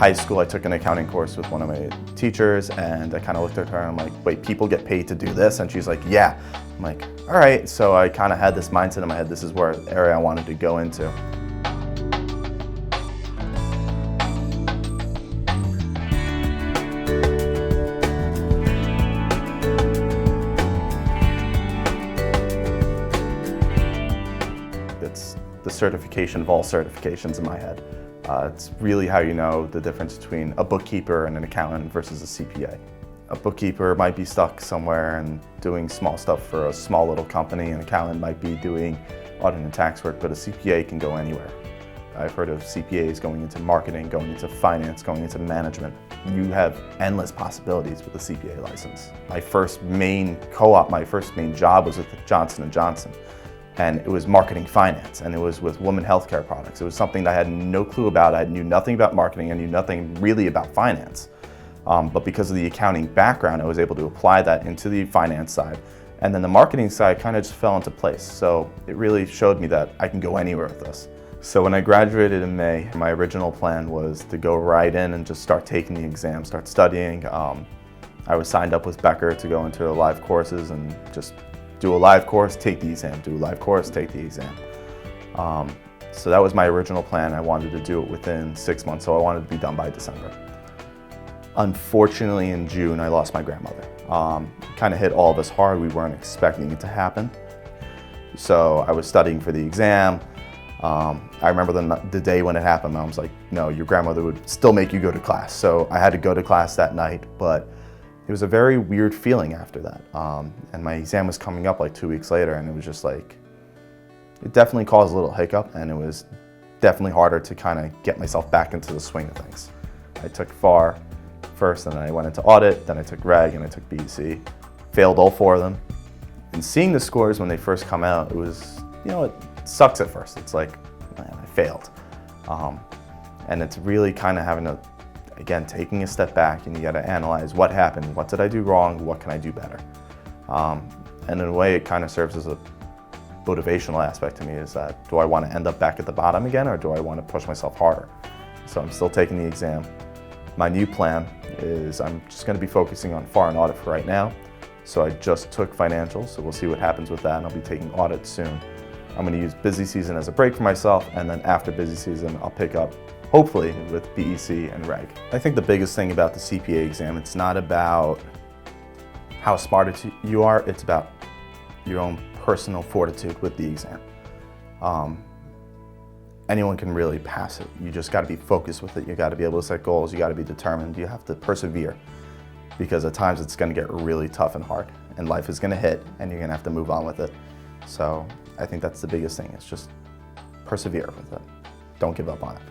high school, I took an accounting course with one of my teachers, and I kind of looked at her and I'm like, wait, people get paid to do this? And she's like, yeah. I'm like, all right. So I kind of had this mindset in my head, this is where the area I wanted to go into. It's the certification of all certifications in my head. It's really how you know the difference between a bookkeeper and an accountant versus a CPA. A bookkeeper might be stuck somewhere and doing small stuff for a small little company. An accountant might be doing audit and tax work, but a CPA can go anywhere. I've heard of CPAs going into marketing, going into finance, going into management. You have endless possibilities with a CPA license. My first main co-op, my first main job was with Johnson & Johnson. And it was marketing finance, and it was with women healthcare products. It was something that I had no clue about. I knew nothing about marketing. I knew nothing really about finance. But because of the accounting background, I was able to apply that into the finance side. And then the marketing side kind of just fell into place. So it really showed me that I can go anywhere with this. So when I graduated in May, my original plan was to go right in and just start taking the exam, start studying. I was signed up with Becker to go into live courses and just do a live course, take the exam, do a live course, take the exam. So that was my original plan. I wanted to do it within 6 months, so I wanted to be done by December. Unfortunately, in June, I lost my grandmother. Kind of hit all of us hard. We weren't expecting it to happen. So I was studying for the exam. I remember the day when it happened, Mom was like, no, your grandmother would still make you go to class. So I had to go to class that night, but it was a very weird feeling after that. And my exam was coming up like 2 weeks later, and it was just like, it definitely caused a little hiccup, and it was definitely harder to kind of get myself back into the swing of things. I took FAR first, and then I went into audit, then I took reg, and I took BEC. Failed all 4 of them. And seeing the scores when they first come out, it was, you know, it sucks at first. It's like, man, I failed. And it's really kind of having to, again, taking a step back, and you got to analyze what happened, what did I do wrong, what can I do better? And in a way, it kind of serves as a motivational aspect to me, is that, do I want to end up back at the bottom again, or do I want to push myself harder? So I'm still taking the exam. My new plan is I'm just going to be focusing on FAR and audit for right now. So I just took financials, so we'll see what happens with that, and I'll be taking audit soon. I'm going to use busy season as a break for myself, and then after busy season, I'll pick up, hopefully, with BEC and reg. I think the biggest thing about the CPA exam, it's not about how smart you are, it's about your own personal fortitude with the exam. Anyone can really pass it. You just got to be focused with it. You got to be able to set goals. You got to be determined. You have to persevere, because at times it's going to get really tough and hard, and life is going to hit, and you're going to have to move on with it. So I think that's the biggest thing. It's just persevere with it. Don't give up on it.